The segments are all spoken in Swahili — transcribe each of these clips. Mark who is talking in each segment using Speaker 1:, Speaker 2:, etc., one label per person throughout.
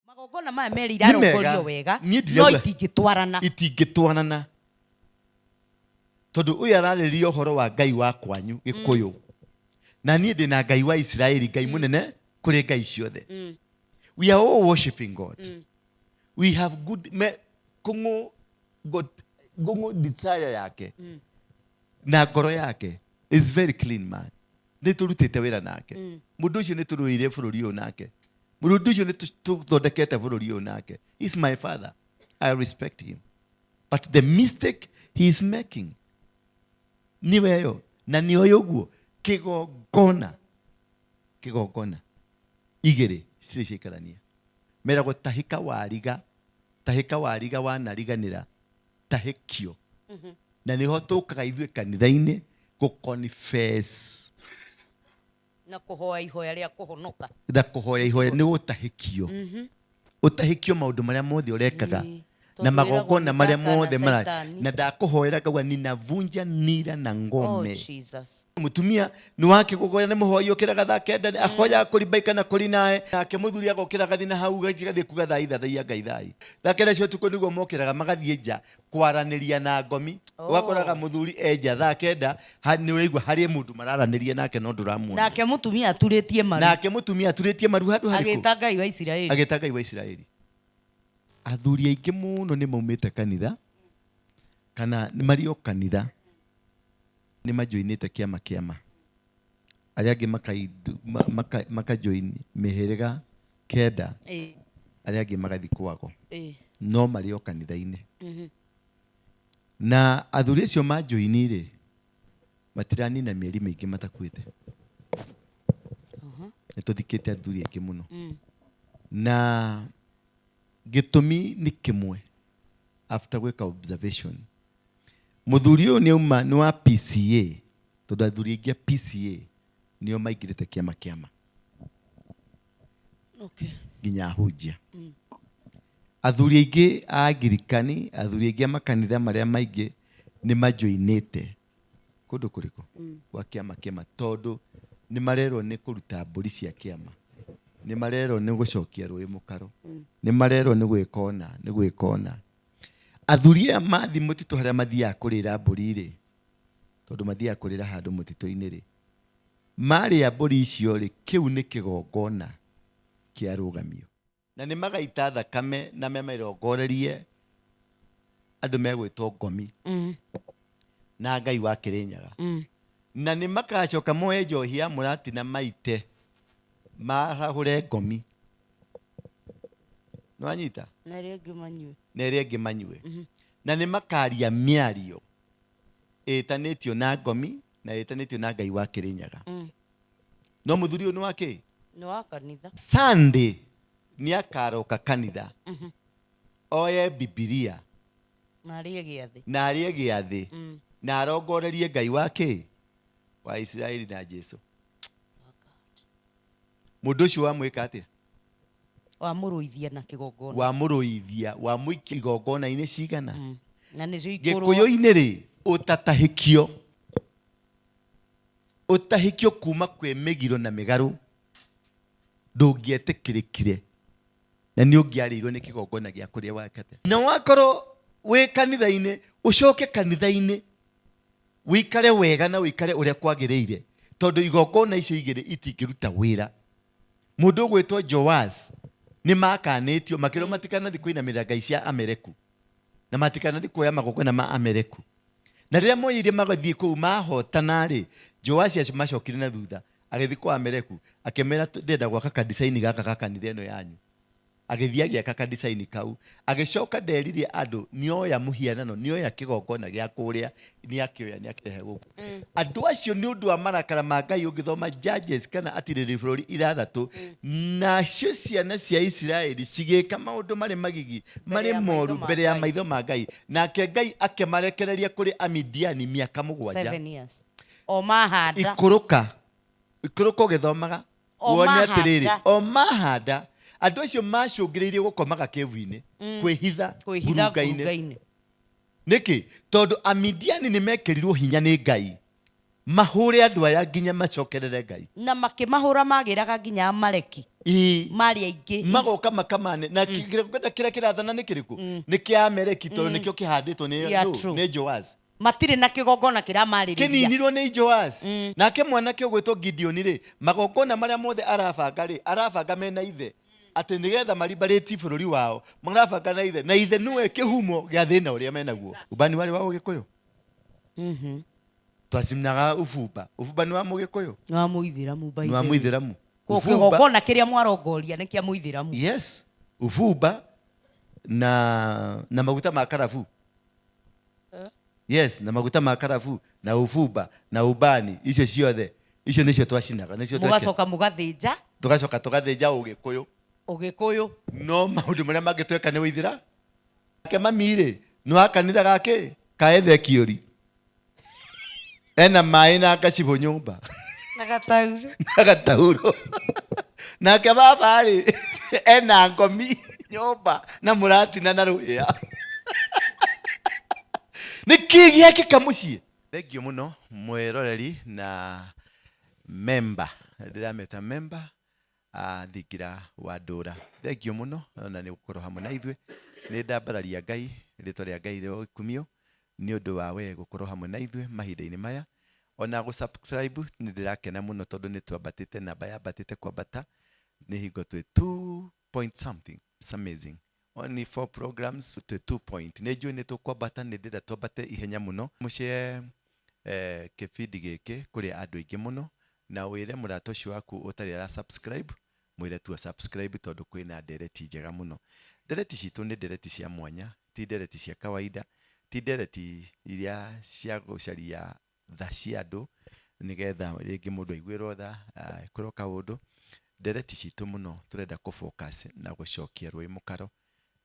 Speaker 1: magongona maya merĩ irarongorio wega no itingĩtwarana
Speaker 2: tondu uyu ararĩrĩria ũhoro wa Ngai wa kwanyu Gĩkũyũ na niĩ ndĩ na Ngai wa Isiraeli, Ngai mũnene kũrĩ ngai ciothe. We are all worshiping God. We have good Gongo desire yake na ngoro yake is very clean man. Nĩ tũrutĩte wĩra nake. Mũndũ ũcio nĩ tũrũĩire bũrũri ũyũ nake. Mũndũ ũcio nĩ tũthondekete bũrũri ũyũ nake. He's my father. I respect him. But the mistake he is making niwe yo na nĩ ũyũ ũguo kĩgongona igĩrĩ citirĩ ciaikarania. Meragwo tahĩka wariga wanariganĩra tahĩkio. Na nĩho tũkaga ithuĩ kanitha-inĩ gũ-confess
Speaker 1: na kũhoya ihoya rĩa kũhonoka.
Speaker 2: Na kũhoya ihoya nĩ gũtahĩkio. Ũtahĩkio maũndũ marĩa mothe ũrekaga na magongona marĩa mothe marĩ. Na ndakũhoera ngauga ninavunja nira na ngome. Mũtumia nĩ wake gũgoya nĩ mũhoi ũkĩraga thaa kenda ahoya kũrimbaika na kũri nae. Nake mũthuri agokĩra gathi na hau gathiĩ kuga thaa ithathaia Ngai thai. Thaa kenda cio ũtukũ nĩguo mokĩraga magathiĩ nja kwaranĩria na ngomi. Ũgakoraga mũthuri enja thaa kenda nĩ ũraigua harĩ mũndũ mararanĩria nake no ndũramuona.
Speaker 1: Nake mũtumia aturĩtie
Speaker 2: maru handũ harĩkũ?
Speaker 1: Agĩta Ngai wa Isiraeli.
Speaker 2: Agĩta Ngai wa Isiraeli. Athuri aingĩ mũno nĩ maumĩte kanitha kana nĩ marĩ o kanitha nĩ majoinĩte kĩama arĩa angĩ makajoin mĩhĩrĩga kenda arĩa angĩ magathi kwago no marĩ o kanitha-inĩ. Na athuri acio majoini-rĩ matiranina mĩeri mĩingĩ matakuĩte. Nĩ tũthikĩte athuri aingĩ mũno na gĩtũmi nĩ kĩmwe. After gwĩka observation mũthuri ũyũ nĩ wa PCA, tondũ athuri aingĩ a PCA nĩo maingĩrĩte kĩama nginya ahunjia. Athuri aingĩ a Angirikani, athuri aingĩ a makanitha marĩa maingĩ nĩ majoinĩte kũndũ kũrĩkũ gwa kĩama tondũ nĩ marerwo nĩ kũruta mbũri cia kĩama, nĩ marerwo nĩ gũcokia rũĩ mũkaro, nĩ marerwo nĩ gwĩka ũna. Athuri aya mathi mũtitũ harĩa mathiaga kũrĩra mbũri-rĩ, tondũ mathiaga kũrĩra handũ mũtitũ-inĩ-rĩ, marĩa mbũri icio-rĩ, kĩu nĩ kĩgongona kĩa rũgamio. Na nĩ magaita thakame na memerongorerie andũ megwĩtwo ngomi na Ngai wa Kĩrĩnyaga. Na nĩ makacoka moe njohi ya mũrati na maite marahũre ngomi. Nĩwanyita?
Speaker 1: Na
Speaker 2: ĩrĩa ĩngĩ manyue. Na nĩ makaria mĩario ĩtanĩtio na ngomi na ĩtanĩtio na Ngai wa Kĩrĩnyaga. No mũthuri ũyũ nĩ wa kĩ?
Speaker 1: Nĩ wa kanitha.
Speaker 2: Sunday nĩ akaroka kanitha oye Bibilia
Speaker 1: na arĩe gĩathĩ
Speaker 2: na arongorerie Ngai wa kĩ? Wa Isiraeli na Jesu. Mũndũ ũcio wamwĩka atĩa?
Speaker 1: Wamũrũithia na kĩgongona.
Speaker 2: Wamũikia igongona-inĩ cigana?
Speaker 1: Na nĩcio ikorwo
Speaker 2: Gĩkũyũ-inĩ-rĩ ũtahĩkio kuma kwĩ mĩgiro na mĩgarũ ndũngĩetĩkĩrĩkire na nĩ ũngĩarĩirwo nĩ kĩgongona gĩa kũrĩa wakate. Na wakorwo wĩ kanitha-inĩ ũcoke kanitha-inĩ wĩikare wega na wĩikare ũrĩa kwagĩrĩire, tondũ igongona icio igĩrĩ itingĩruta wĩra. Mũndũ ũgwĩtwo Joas nĩ makanĩtio makĩrwo matikanathi kũinamĩrĩra ngai cia Amereku na matikanathi kuoya magongona ma Amereku. Na rĩrĩa moire magathiĩ kũu mahotana-rĩ, Joas acio macokire na thutha agĩthiĩ kwa Amereku akĩmera ndenda gwaka kanitha-inĩ gaka ga kanitha ĩno yanyu. Agĩthiĩ agĩaka kanitha-inĩ kau, agĩcoka nderirie andũ nĩoya mũhianano, nĩoya kĩgongona gĩa kũrĩa, nĩakĩoya nĩakĩrehe gũkũ. Andũ acio nĩ ũndũ wa marakara ma Ngai ũngĩthoma Judges kana atirĩrĩ bũrũri 6, nacio ciana cia Isiraeli cigĩka maũndũ marĩ magigi marĩ moru mbere ya maitho ma Ngai. Nake Ngai akĩmarekereria kũrĩ Amidiani mĩaka 7.
Speaker 1: O mahanda.
Speaker 2: Ikũrũka ũgĩthomaga wone atĩrĩrĩ, o mahanda. Andũ acio macũngĩrĩirie gũkomaga kĩvu-inĩ kwĩhitha ngurunga-inĩ. Nĩkĩ? Tondũ Amidiani nĩ mekĩrirwo hinya nĩ Ngai mahure andu aya nginya macokerere Ngai
Speaker 1: na makimahura magiraga nginya Amaleki mari aingi
Speaker 2: magoka makamane na kira kirathana ni kiriku ni kia Amaleki tondu nikio kihanditwo ni Joaz
Speaker 1: matire na kigongona kira maririria
Speaker 2: kininirwo ni Joaz nake mwanake ugwitwo Gideon ri magongona maria mothe arabanga mena ithe ati nigetha maribariti bururi wao marabanga na ithe niwe kihumo gia thina uria menaguo ubani wari wa Ugikuyu twasimnaga ufumba ni wa Mugikuyu
Speaker 1: wa Muithiramu
Speaker 2: ni wa Muithiramu
Speaker 1: kigongona kiria mwarongoria ni kia Muithiramu
Speaker 2: yes ufumba na maguta ma karafu yes na maguta ma karafu na ufumba na ubani icio ciothe icio nicio twacinaga nicio
Speaker 1: mugacoka mugathinja
Speaker 2: tugacoka tugathinja Ugikuyu no maundu maria mangitweka ni Withira ke mamire no akanitha gake kaethe kiori ena mai na gacibo nyumba na gatauro na ke baba ri ena ngomi nyumba na muratina na ruya niki yake kamucie thank you muno mwiroreri na member ndirameta member THingira wa Ndura thank you muno na ni gukorwo hamwe na ithwe ni ndambararia Ngai ritwa ria Ngai ri kumio ni undu wa we gukorwo hamwe na ithwe mahinda-ini maya ona go subscribe ni ndirakena muno tondu ni twambatite namba yambatite kwambata ni hingo twi 2 point something it's amazing only 4 programs to 2 point nejo ni tukwambata ni ndira twambate ihenya muno mucie kibindi giki kuri andu aingi muno na wire murato cio waku utari ara subscribe mwire tu subscribe tondu kwina ndereti njega muno ndereti citu ni ndereti cia mwanya ti ndereti cia kawaida ti ndereti iria cia gucaria tha cia andu nigetha ringi mundu aiguirwo tha ikorwo kaundu ndereti citu muno turenda ku focus na gucokia rwi mukaro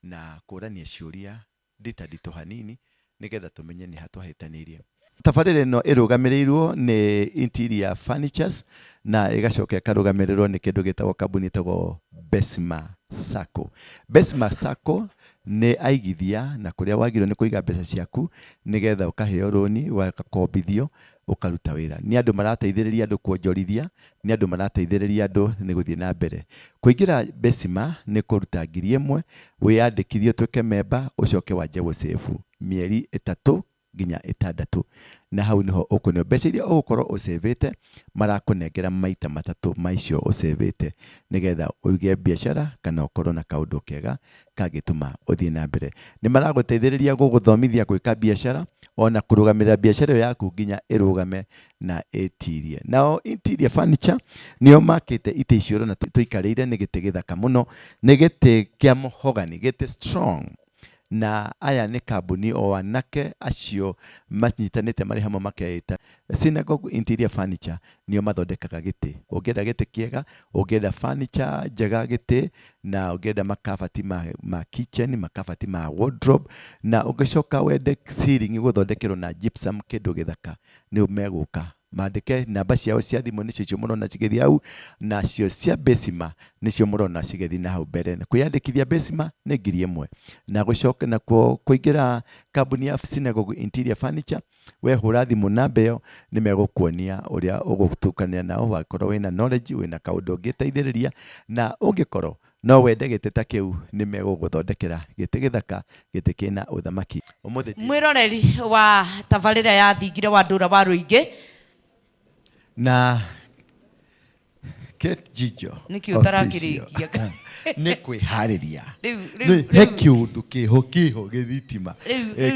Speaker 2: na kurania ciuria ndito hanini nigetha tumenye ni hatwahitanirie tabarire no irugamirirwo ni Interior Furnitures na igacoka ikarugamirirwo ni kindu gitagwo kambuni tago Besma Sacco ni aigithia na kuria wagirwo ni kuiga mbeca ciaku nigetha ukaheo roni wakakombithio ukaruta wira ni andu marateithiriria andu kuonjorithia ni andu marateithiriria andu ni guthie na mbere kuingira Besma ni kuruta 1,000 wiyandikithio tweke member ucoke wanje gusefu mieri 3 nginya 6 na hau niho ukunio mbeca iria ugukorwo usevete marakunengera maita 3 maicio usevete nigetha ugie biashara kana ukorwo na kaundu kega kagituma uthie na mbere ni maraguteithiriria guguthomithia gwika biashara ona kurugamirira biashara yaku nginya irugame na etirie nao Interior Furniture nio makite ite icioro na tuikarire ni gite githaka muno ni gite kia muhogani gite strong na aya ni kambuni o anake acio manyitanite mari hamwe makeita Synagogue Interior Furniture nio mathondekaga giti ungenda giti kiega ungenda furniture njega giti na ungenda makabati ma kitchen makabati ma wardrobe na ungicoka wende ceiling guthondekerwo na gypsum kindu githaka ni umeguka mandike namba ciao cia thimu nicio murona cigethi hau na cio cia Besma nicio murona cigethi na hau mbere na kuyandikithia Besma ni 1,000 na gucoka na kuingira kambuni ya Synagogue Interior Furniture we hura thimu namba iyo ni megukuonia uria ugutukania nao wakorwo wina knowledge wina kaundu ngiteithiriria na ungikorwo no wende gite ta kiu ni meguguthondekera gite githaka gite kina uthamaki umuthi
Speaker 1: mwiroreri wa tabarira ya THingira wa Ndura wa Ruingi
Speaker 2: na Kate Jijo
Speaker 1: niki utarakirikia
Speaker 2: ni kwihariria he kiundu kiho githitima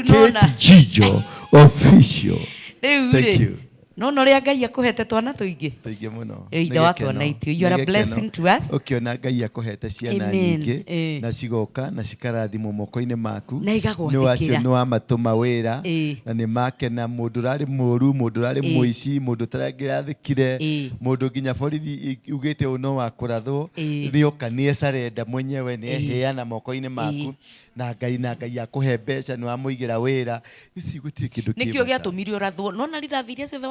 Speaker 2: Kate Jijo official thank you
Speaker 1: no ria Ngai akuhete twana tuingi
Speaker 2: muno
Speaker 1: ithe watwana itio you are a blessing to us
Speaker 2: ukiona Ngai akuhete ciana nyingi na cigoka na cikarathimo moko-ini maku ni wacio ni wa matuma wira na ni makena mundu rari muru mundu rari muici mundu tarangirathikire mundu nginya borithi ugite uno wa kurathwo ni okanie sarenda mwenyewe ni heana moko-ini maku na Ngai akuhe mbeca ni wa muigira wira ici gutire kindu kingi
Speaker 1: nikio giatumire urathwo no na rirathiria ciothe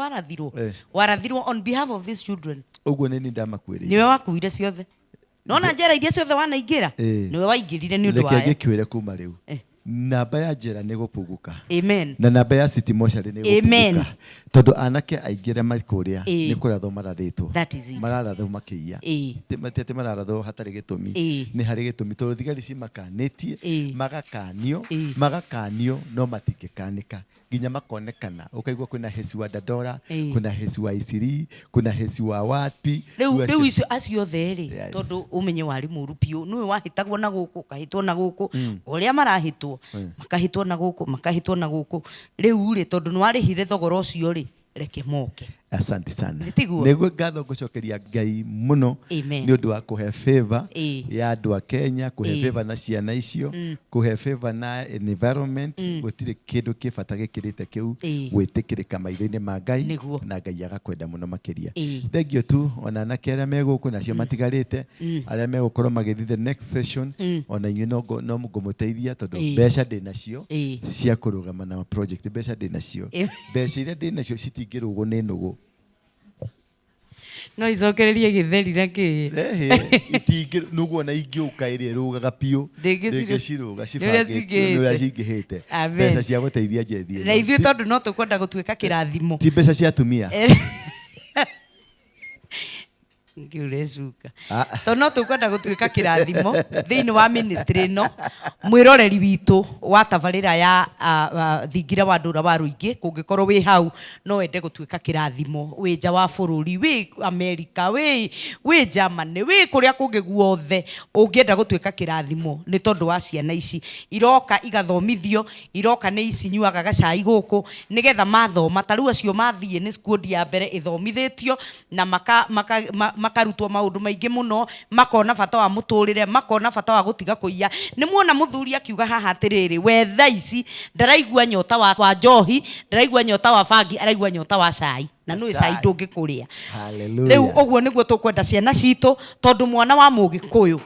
Speaker 1: warathirwo on behalf of these children
Speaker 2: uguo ni ndamakwirire
Speaker 1: niwe wakuire ciothe no na njera iria ciothe wanaingira niwe waingirire ni undu wa
Speaker 2: reke gikwire kuma riu namba ya njera nĩ gũpuguka.
Speaker 1: Amen.
Speaker 2: Na namba ya city moshari nĩ gũpuguka. Tondũ anake aingĩ arĩa marĩ kũrĩa nĩ kũrathwo marathĩtwo. Mararathwo makĩiya. Matete mararathwo hatarĩ gĩtũmi. Nĩ harĩ gĩtũmi tondũ thigari cimakanĩtie, magakanio no matingĩkanĩka. Nginya makonekana. Ũkaigua kwĩna heci wa Ndandora, kwĩna heci wa Isiri, kwĩna heci wa Wapi.
Speaker 1: Rĩu icio acio othe-rĩ, tondũ ũmenye warĩ mũru biũ, nĩwe wahĩtagwo na gũkũ, ũkahĩtwo na gũkũ, ũrĩa marahĩtwo, makahĩtwo na gũkũ, makahĩtwo na gũkũ. Rĩu-rĩ, tondũ nĩwarĩhire thogora ũcio-rĩ, reke moke.
Speaker 2: Asante sana. Nĩguo ngatho ngũcokeria Ngai mũno nĩ ũndũ wa kũhe favor ya andũ a Kenya, kũhe favor na ciana icio, kũhe favor na environment, gũtirĩ kĩndũ kĩbata gĩkĩrĩte kĩu, gwĩtĩkĩrĩka maitho-inĩ ma Ngai na Ngai agakwenda mũno makĩria. Thengio tu ona anake arĩa megũkũ nacio matigarĩte, arĩa megũkorwo magĩthiĩ the next session, ona inyuĩ no ngũmũteithia tondũ mbeca ndĩ nacio cia kũrũgama na project, mbeca ndĩ nacio. Mbeca iria ndĩ nacio citingĩrũgwo nĩ nũgũ.
Speaker 1: No icokererie gĩtheri na kĩ.
Speaker 2: Itingĩ nũgũ ona ingĩũka ĩrĩa ĩrũgaga biũ. Ndĩngĩciruga cibangĩte ũrĩa cingĩhĩte. Mbeca cia gũteithia njethi.
Speaker 1: Na ithuĩ tondũ no tũkwenda gũtuĩka kĩrathimo.
Speaker 2: Ti mbeca cia atumia.
Speaker 1: Ngiurecuka. Tondũ no tũkwenda gũtuĩka kĩrathimo thĩinĩ wa ministry ĩno, mwĩroreri witũ wa tabarĩra ya Thingira wa Ndura wa Rũingĩ, kũngĩkorwo wĩ hau no wende gũtuĩka kĩrathimo, wĩ nja wa bũrũri, wĩ Amerika, wĩ Germany, wĩ kũrĩa kũngĩ guothe ũngĩenda gũtuĩka kĩrathimo nĩ tondũ wa ciana ici iroka igathomithio, iroka nĩ ici nyuaga gacai gũkũ nĩgetha mathoma, ta rĩu acio mathiĩ nĩ skundi ya mbere ĩthomithĩtio na makarutwo maũndũ maingĩ mũno, makona bata wa mũtũrĩre, makona bata wa gũtiga kũiya. Nĩ muona mũthuri akiuga haha atĩrĩrĩ, we thaa ici ndaraigua nyota wa njohi, ndaraigua nyota wa bangi, araigua nyota wa cai, na nĩ cai ndũngĩkũrĩa. Rĩu ũguo nĩguo tũkwenda ciana citũ, tondũ mwana wa Mũgĩkũyũ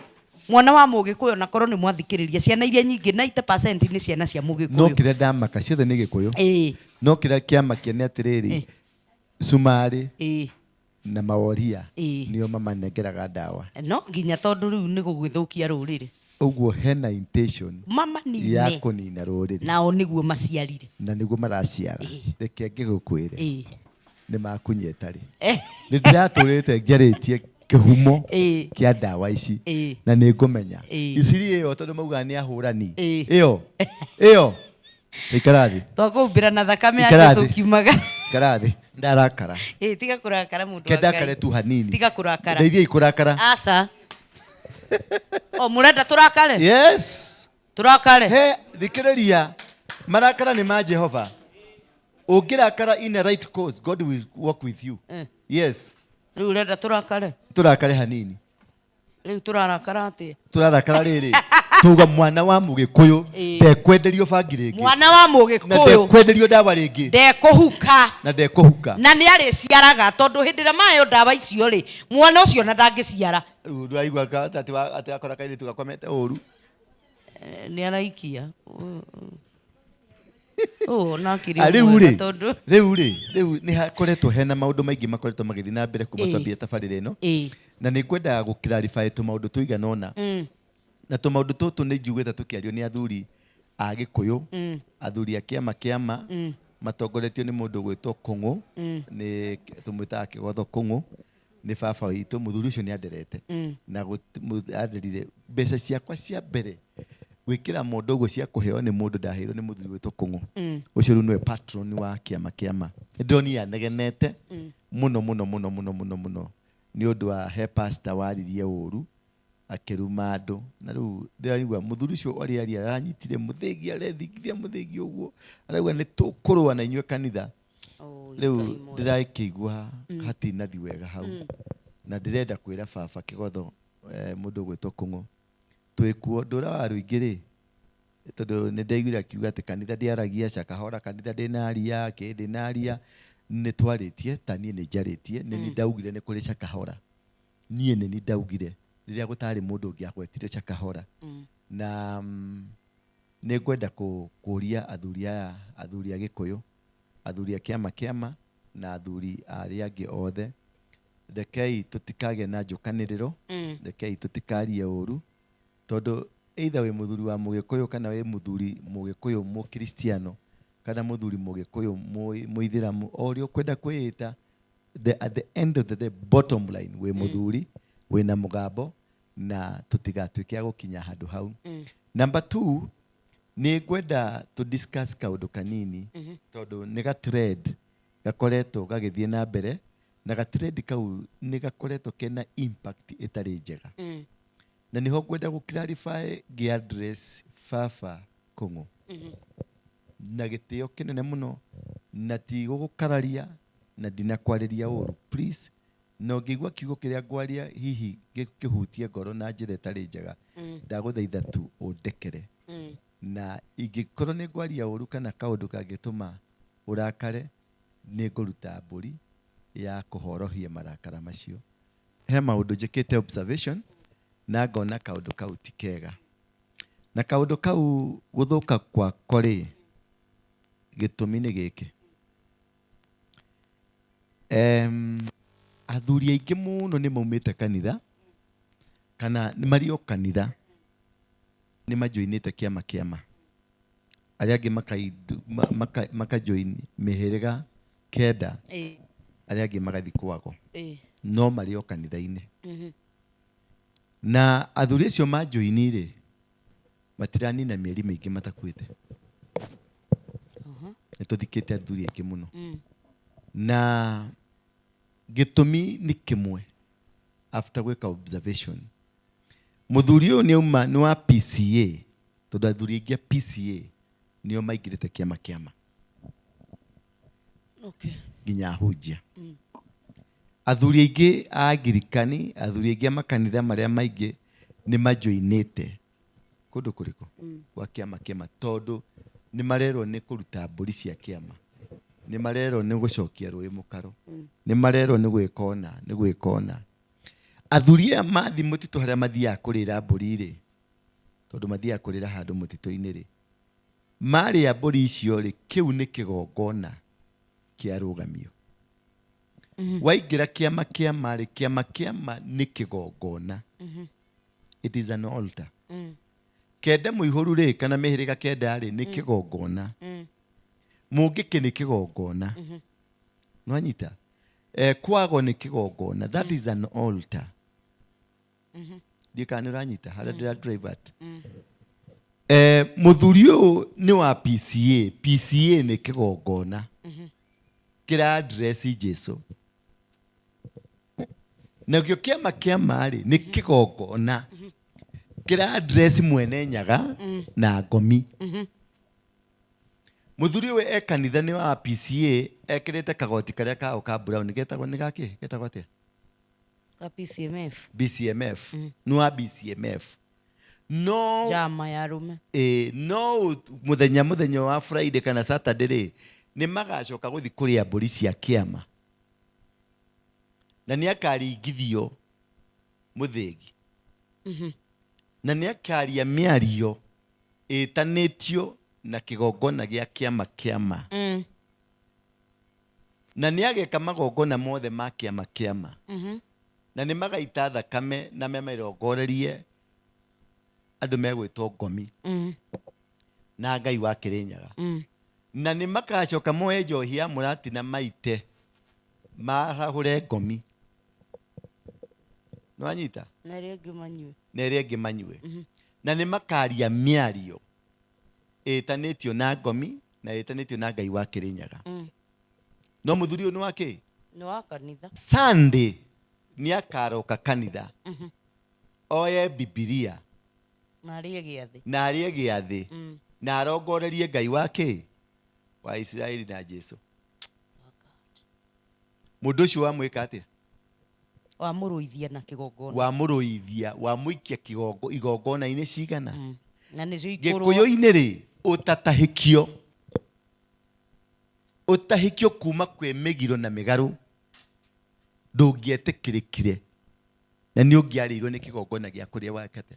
Speaker 1: na korwo nĩ mwathikĩrĩria, ciana iria nyingĩ 90% nĩ ciana cia Mũgĩkũyũ.
Speaker 2: No kĩrĩa ndamaka ciothe nĩ Gĩkũyũ. No kĩrĩa kĩamakia nĩ atĩrĩrĩ, cumarĩ na maworia nĩo mamanengeraga ndawa. No
Speaker 1: nginya tondũ rĩu nĩ gũgĩthũkia rũrĩrĩ.
Speaker 2: Ũguo hena intention ya kũnina rũrĩrĩ.
Speaker 1: Nao nĩguo maciarire.
Speaker 2: Na nĩguo maraciara. Reke ngĩgũkwĩre. Nĩ makunyetarĩ. Nĩ ndiratũrĩte njarĩtie kĩhumo kĩa ndawa ici na nĩ ngũmenya. Isiri ĩyo tondũ mauga nĩ ahũrani. Ĩyo. Ikarathi.
Speaker 1: Twakũmbĩra na thakame yake tũkiumaga.
Speaker 2: Ikarathi. Ndarakara.
Speaker 1: Tiga kũrakara mũndũ wa Ngai.
Speaker 2: Kendakare tu hanini.
Speaker 1: Tiga kũrakara.
Speaker 2: Ndeithia ikũrakara.
Speaker 1: Aca. Mũrenda tũrakare?
Speaker 2: Yes.
Speaker 1: Tũrakare.
Speaker 2: Thikĩrĩria. Marakara nĩ ma Jehova. Ũngĩrakara in a right course, God will walk with you. Yes.
Speaker 1: Rĩu ũrenda tũrakare?
Speaker 2: Tũrakare hanini.
Speaker 1: Rĩu tũrarakara atĩa?
Speaker 2: Tũrarakara rĩrĩ. Tuga mwana wa Mũgĩkũyũ ndekwenderio bangi rĩngĩ.
Speaker 1: Mwana wa Mũgĩkũyũ
Speaker 2: na ndekwenderio ndawa rĩngĩ.
Speaker 1: Ndekũhuka.
Speaker 2: Na ndekũhuka.
Speaker 1: Na nĩ arĩciaraga tondũ hĩndĩ ĩrĩa maheo ndawa icio rĩ, mwana ũcio na ndangĩciara.
Speaker 2: Rĩu ndĩraigua atĩ akora kairĩtu gakomete ũru.
Speaker 1: Nĩ araikia.
Speaker 2: Rĩu nĩ hakoretwo hena maũndũ maingĩ makoretwo magĩthiĩ na mbere kuma twambia tabarĩra ĩno. Na nĩ ngwenda gũklarify tũmaũndũ tũigana ũna. Na tũmaũndũ tũtũ nĩ njugĩte tũkĩario nĩ athuri a Gĩkũyũ, athuri a kĩama matongoretio nĩ mũndũ gwĩtwo Kũng'ũ, nĩ tũmwĩtaga Kĩgotho Kũng'ũ, nĩ baba witũ. Mũthuri ũcio nĩ anderete na anderire mbeca ciakwa cia mbere gwĩkĩra mũndũ ũguo cia kũheo nĩ mũndũ ndaheirwo nĩ mũthuri gwĩtwo Kũng'ũ. Ũcio rĩu nĩwe patron wa kĩama. Ndĩronire anegenete mũno nĩ ũndũ wa he pastor waririe ũru akĩruma andũ. Na rĩu ndĩraigua mũthuri ũcio ũrĩa aranyitire mũthĩgi, arethingithia mũthĩgi ũguo, arauga nĩ tũkũrũa na inyuĩ kanitha. Rĩu ndĩrakĩigua hatinathi wega hau, na ndĩrenda kwĩra baba Kĩgotho mũndũ gwĩtwo Kũng'ũ, twĩkuo Ndũra wa Rũingĩ-rĩ, tondũ nĩ ndaiguire akiuga atĩ kanitha ndĩaragia cakahora, kanitha ndĩnaria ndĩnaria. Nĩ twarĩtie, ta niĩ nĩ njarĩtie, nĩ ndaugire nĩ kũrĩ cakahora. Niĩ nĩ ndaugire rĩrĩa gũtarĩ mũndũ ũngĩ akwetire cakahora. Na nĩ ngwenda kũria athuri aya, athuri a Gĩkũyũ, athuri a kĩama na athuri arĩa angĩ othe, rekei tũtikagĩa na njũkanĩrĩro, rekei tũtikarie ũru, tondũ either we muthuri wa Mugikuyu kana we muthuri Mugikuyu Mukristiano kana muthuri Mugikuyu Muithiramu ori ukwenda kwita at the end of the day bottom line we muthuri we na mugambo na tutigatuike ya gukinya handu hau. Number 2 ni gwenda to discuss kaundu kanini tondu ni ga trend gakoretwo gagithie na mbere na ga trend kau ni gakoretwo kena impact itari njega. Na niho gwenda gu clarify gi address Fafa Kung'u na gitio kinene muno na ti gugukararia na ndinakwariria uru please no ngigwa kiugo kiria ngwaria hihi gikihutie ngoro na njira itari njega ndaguthaitha tu undekere na ingikorwo ni ngwaria uru kana kaundu kangituma urakare ni nguruta mburi ya kuhorohia marakara macio. He maundu njikite observation na ngona kaundu kau ti kega na kaundu kau guthuka kwa kori gitumi ni giki. Athuri aingi muno ni maumite kanitha kana ni mario kanitha ni majoinite kiama aria angi makajoin mihiriga kenda aria angi magathi kwago no mario kanitha-ini na athuri acio majoini ri matirani na mieri mingi matakwite nituthikite athuri aingi muno na gitumi ni kimwe after gwika observation muthuri uyu ni uma ni wa PCA tondu athuri aingi PCA nio maingirite kiama nginya hunjia athuri aingi a Angirikani athuri aingi a makanitha maria maingi ni majoinite kundu kuriko kwa kiama tondu ni marerwo ni kuruta mburi cia kiama ni marerwo ni gucokia rui mukaro ni marerwo ni gwikona athuri a mathi mutitu haria mathia kurira mburi ri tondu mathia kurira handu mutitu-ini ri maria mburi icio ri kiu ni kigongona kia rugamio waingira kiama ri kiama ni kigongona it is an altar kenda muihuru ri kana mihiriga kenda ri ni kigongona mungiki ni kigongona nwanyita kwago ni kigongona that is an altar dikani ranyita hala dira drive at muthuri uyu ni wa PCA ni kigongona kira address Jesu na kio kiama ri ni kigongona kira address mwene nyaga na ngomi muthuri we ekanitha ni wa PCA ekirite kagoti karia kao ka brown getagwo ni gaki getagwo atia BCMF no wa BCMF no
Speaker 1: jama ya rume
Speaker 2: no muthenya wa Friday kana Saturday ri ni magacoka guthi kuria mburi cia kiama na ni akaringithio muthegi na ni akaria miario itanitio na kigongona gia kiama na ni ageka magongona mothe ma kiama na ni magaita thakame na memirongorerie andu megwitwo ngomi na Ngai wa Kirinyaga na ni makacoka moe njohi ya murati na maite marahure ngomi nwanyita
Speaker 1: na
Speaker 2: ria ngimanyue na ni makaria miario itanitio na ngomi na itanitio na Ngai wa Kirinyaga no muthuri uyu ni wake
Speaker 1: ni wa kanitha
Speaker 2: Sunday ni akaroka kanitha oye Biblia
Speaker 1: na arie giathi
Speaker 2: na arongorerie Ngai wake wa Israeli na Jesu mundu ucio wa mwika atia
Speaker 1: wa muruithia na kigongona
Speaker 2: wa muruithia wa muikia igongona-ini cigana
Speaker 1: na nicio
Speaker 2: Gikuyu-ini ri utahikio kuma kwi migiro na migaru ndungietikirikire na ni ungiarirwo ni kigongona gia kuria wakate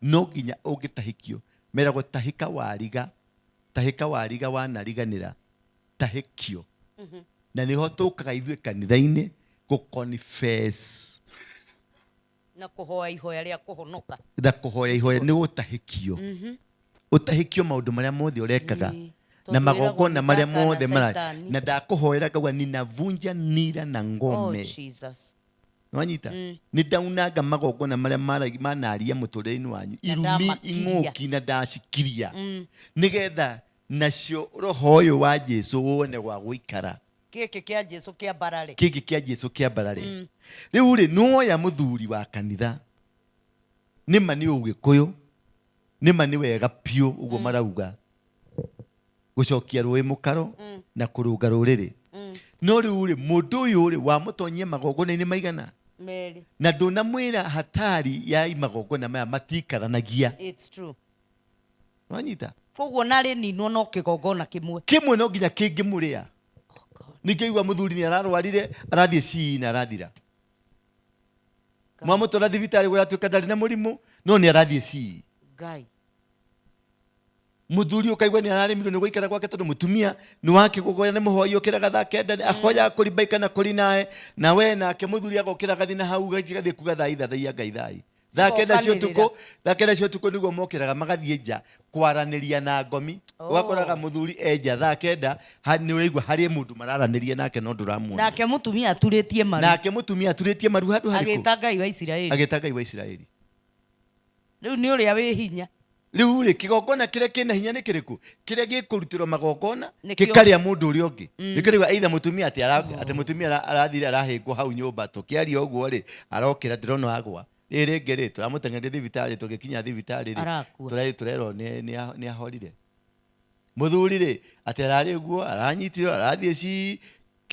Speaker 2: no nginya ungitahikio meragwo tahika wariga wanariganira tahikio na niho tukaga ithuĩ kanitha-inĩ gu confess
Speaker 1: na kuhoya ihoya ria kuhonoka
Speaker 2: da kuhoya ihoya ni utahikio utahikio maundu maria mothe urekaga na magongona maria mothe mara na ndakuhoera kauga ninavunja nira na ngome.
Speaker 1: Oh Jesus.
Speaker 2: Nwanyita ni ndaunanga magongona maria manaria mutureni wanyu irumi ing'uki na ndacikiria nigetha nacio roho uyu wa Jesu wone gwa guikara
Speaker 1: kiki kia Jesu kia barare
Speaker 2: kiki kia Jesu kia barare riu ri noya muthuri wa kanitha nima ni ugikuyu nima ni wega pio uguo marauga gucokia rui mukaro na kurunga ruriri no riu ri mundu uyu ri wa mutonyia magongona-ini maigana
Speaker 1: meri
Speaker 2: na ndunamwira hatari ya magongona maya matikaranagia.
Speaker 1: It's true.
Speaker 2: Wanyita
Speaker 1: koguo nari ninwo no kigongona kimwe
Speaker 2: no nginya kingimuria nikigwa muthuri ni ararwarire arathie cina arathira mwamutwara thibitari guratuika ndari na murimu no ni arathie ci
Speaker 1: ngai
Speaker 2: muthuri ukaigwa ni ararimirwo ni guikara gwake tondu mutumia ni wake gugoya ni muhoyi ukiraga thaa kenda ahoya kuribaika na kuri nae na we nake muthuri agokira gathi na hau gathi kuga thaa ithathaia ngai thai thaa kenda cio tuko niguo mokiraga magathie nja kwaraniria na ngomi ugakoraga muthuri enja thaa kenda ni uraigwa hari mundu mararaniria nake no nduramuona
Speaker 1: nake mutumia aturitie maru
Speaker 2: handu hari
Speaker 1: agita ngai wa Israeli riu ni uria wi hinya
Speaker 2: riu ri kigongona kiria kina hinya ni kiriku kiria gikurutirwo magongona gikaria mundu uria ungi gikirigwa either mutumia ati mutumia arathire arahingwo hau nyumba tukiaria uguo ri arokira ndirona agwa ringi ri turamutengeria thibitari tugikinya thibitari ri turerwo ni ahorire muthuri ri ati arari uguo aranyitirwo arathie ci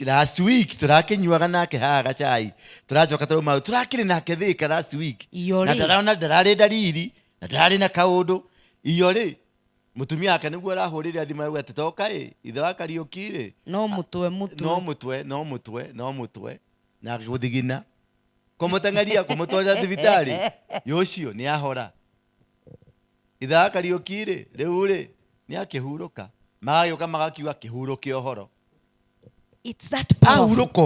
Speaker 2: last week turakinyuaga nake haha gacai turacoka turauma turakiri nake thika last week na ndarona ndarari ndariri na ndarari na kaundu iyo ri mutumia ake niguo arahurire thima auga ati toka ithe wa Kariuki ri
Speaker 1: no mutwe
Speaker 2: na guthigina kumutengeria kumutwara thibitari yocio ni ahora ithe wa Kariuki ri riu ri ni akihuruka magayoka magakiuga kihuruke ohoro.
Speaker 1: It's that powerful.
Speaker 2: Ahuruka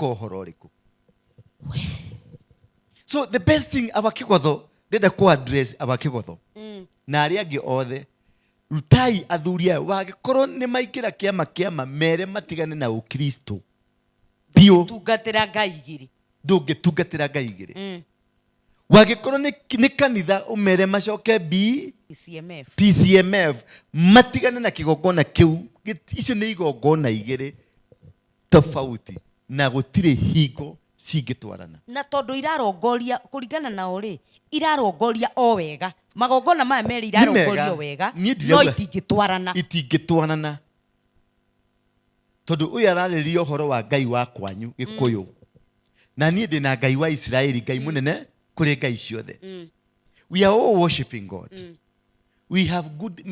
Speaker 2: ohoro riku. So the best thing abakigotho ndenda ku address abakigotho na aria angi othe rutai athuria wagikorwo ni maikira kiama mere matigane na ukristo bio
Speaker 1: tungatira ngai igiri
Speaker 2: ndungitungatira ngai igiri wagikorwo ni kanitha umere macoke PCMF matigane na kigongona kiu icio ni igongona igiri tofauti na gutire hingo cingitwarana
Speaker 1: na tondu irarongoria kuringana na ori irarongoria o wega magongona maya meri irarongorio wega no itingitwarana tondu uyu arariria uhoro wa ngai wa kwanyu gikuyu na nie ndina ngai wa Israeli ngai munene kuri ngai ciothe we are all worshiping God we have good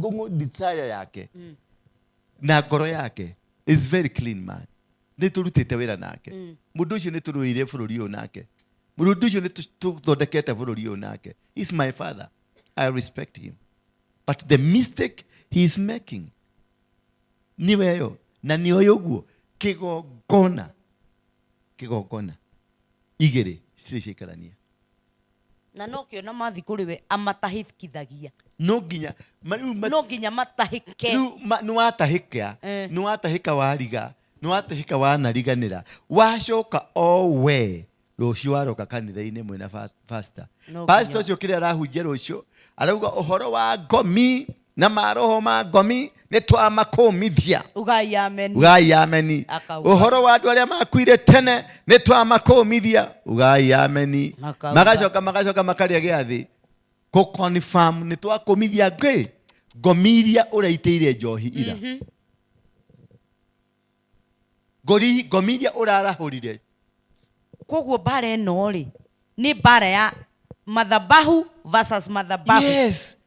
Speaker 1: kungu desire yake na ngoro yake is very clean man ni turutite wira nake mundu ucio ni turuire bururi uyu nake mundu ucio ni tuthondekete bururi uyu nake is my father I respect him but the mistake he is making ni weyo na ni oyo guo kigongona igiri citire ciikarania na no kio na mathi kuri we amatahikithagia
Speaker 2: no nginya
Speaker 1: matahike
Speaker 2: ni watahika wariga ni watahika wanariganira wacoka we rucio waroka kanitha-ini mwena pastor ucio kire arahunjia rucio arauga uhoro wa ngomi na maroho ma ngomi ni twamakumithia
Speaker 1: ugai ameni
Speaker 2: uhoro wa andu aria makuire tene ni twamakumithia ugai ameni magacoka makaria giathi ku confirm ni twakumithia ngai ngomi iria uraiteire njohi ira ngomi iria urarahurire
Speaker 1: koguo bara eno ri ni bara ya madhabahu versus madhabahu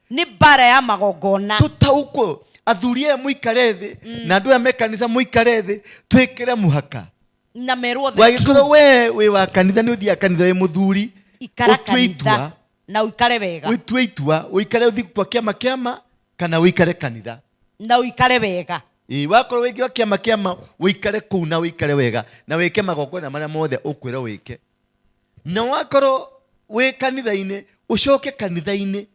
Speaker 1: ni bara ya magongona
Speaker 2: tutauko athuria muikare thi na andu a mekanisa muikare thi twikire muhaka
Speaker 1: na merwo the
Speaker 2: wagikorwo we wa kanitha ni uthia kanitha we muthuri
Speaker 1: ikara kanitha na uikare wega
Speaker 2: uitwa uikare uthi kwa kiama kana uikare kanitha
Speaker 1: na uikare wega
Speaker 2: wakorwo wingi wa kiama wikare kuu na wikare wega na wike magongona maria mothe ukwira wike. Na wakorwo wi kanitha-ini ucoke kanitha-ini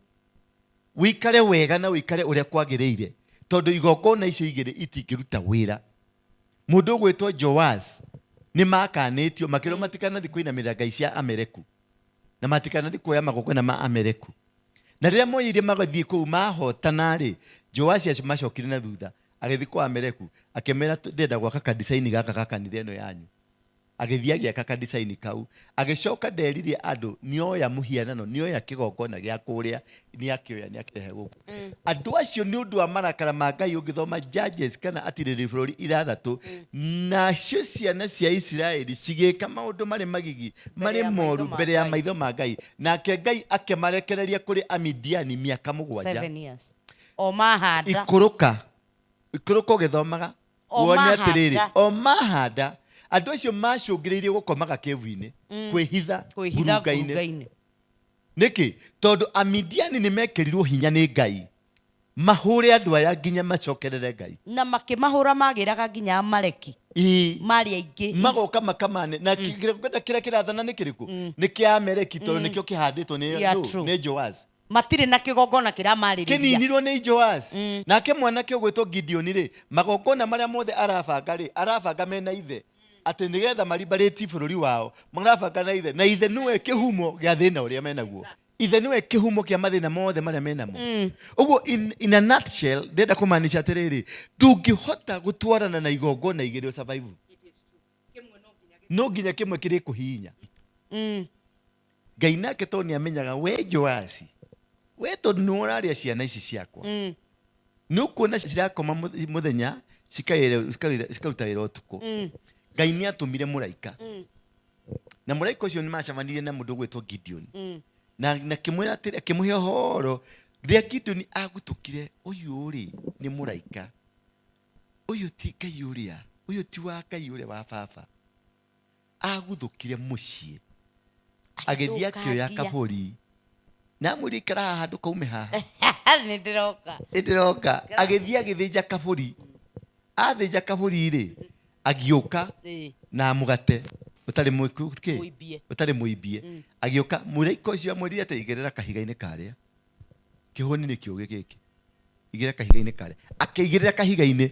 Speaker 2: wikare wega na wikare uria kwagiriire, tondu igongona icio igiri itingiruta wira. Mundu gwitwo Joas ni makanitio makiro matikanathi kuinamirira ngai cia Amereku na matikanathi kuoya magongona ma Amereku. Na riria moyire magathie kuu mahotana ri, Joas acio macokire na thutha agithi kwa Amereku akemera ndenda gwaka kanitha-ini gaka kanitha ino yanyu. Agithia giaka kanitha-ini kau agicoka nderirie andu nioya muhianano nioya kigongona gia kuria ni akioya ni akirehe guku. Andu acio ni undu wa marakara ma Ngai ungithoma Judges kana atiriri bururi 6 na cio ciana cia Israeli cigika maundu mari magigi mari moru mbere ya maitho ma Ngai, nake Ngai akemarekereria kuri Amidiani miaka 7
Speaker 1: years. O mahanda
Speaker 2: ikuruka githomaga wone atiriri o mahanda. Andu acio macungiriirie gukomaga kevu-ini kwihitha ngurunga-ini. Niki tondu Amidiani ni mekirirwo hinya ni Ngai mahure andu aya nginya macokerere Ngai, na
Speaker 1: makimahura magiraga nginya Amaleki mari aingi
Speaker 2: magoka makamane na kiria kirathana ni kiriku ni kia Amaleki tondu nikio kihanditwo ni Joas.
Speaker 1: Matire na kigongona kiramaririria
Speaker 2: kininirwo ni Joas. Nake mwanake ugwitwo Gideon ri magongona maria mothe arabanga mena ithe ati nigetha maribariti bururi wao marabanga na ithe niwe kihumo gia thina uria menaguo. Ithe niwe kihumo kia mathina mothe maria menamo. Uguo in a nutshell ndenda kumaanisha atiriri, ndungihota gutwarana na igongona igiri survive. No nginya kimwe kiri kuhinya. Ngai nake to ni amenyaga we Joasi, we tondu ni uraria ciana ici ciakwa nukuona cirakoma muthenya cikaruta wira utuku. Ngai ni atumire muraika na muraika ucio ni macamanirie na mundu gwitwo Gideon na kimwira atiri kimuhe horo ria Gideon agutukire uyu ri ni muraika, uyu ti Ngai uria, uyu ti wa Ngai uria wa baba. Aguthukire mucii agithia kioya kaburi na murikara handu kaume haha
Speaker 1: ni ndiroka
Speaker 2: agithia githinja kaburi. Athinja kaburi ri agioka na mugate utari muibie agioka muraika ucio amwirire ati igirira kahiga-ini karia kihuni ni kiuge giki igirira kahiga-ini karia. Akiigirira kahiga-ini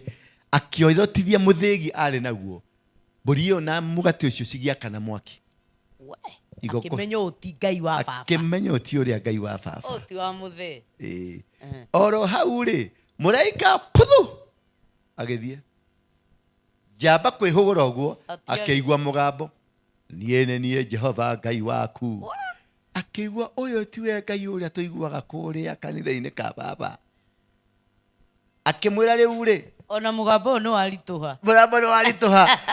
Speaker 2: akioirotithia muthigi ari naguo, mburi iyo na mugate ucio cigiakana mwaki.
Speaker 1: Akimenya uti Ngai wa baba,
Speaker 2: akimenya uti uria Ngai wa baba,
Speaker 1: uti wa muthe.
Speaker 2: Oro hau ri muraika puthu agithie jamba kwihugura uguo akigwa mugambo, nie Jehova Ngai waku. Akigwa uyu tiwe Ngai uria tuiguaga kuria kanitha-ini ka baba. Akimwira riu ri
Speaker 1: ona mugambo no arituha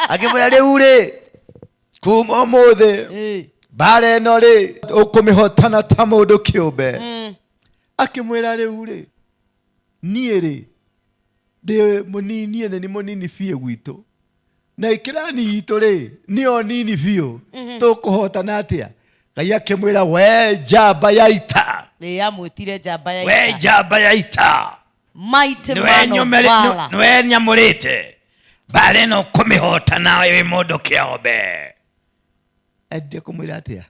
Speaker 2: akimwira riu ri kuma muthe bare no ri ukumihotana ta mundu kiumbe. Akimwira riu ri nie ri ndi munini ni munini fie gwitu na ikirani itu ri nio nini biu tukuhotana atia. Ngai akimwira we jamba ya ita,
Speaker 1: amwitire jamba ya ita,
Speaker 2: we jamba ya ita
Speaker 1: mighty man of valor,
Speaker 2: nwe nyamurite bare no kumihotana we mundu kiumbe. Ende kumwira atia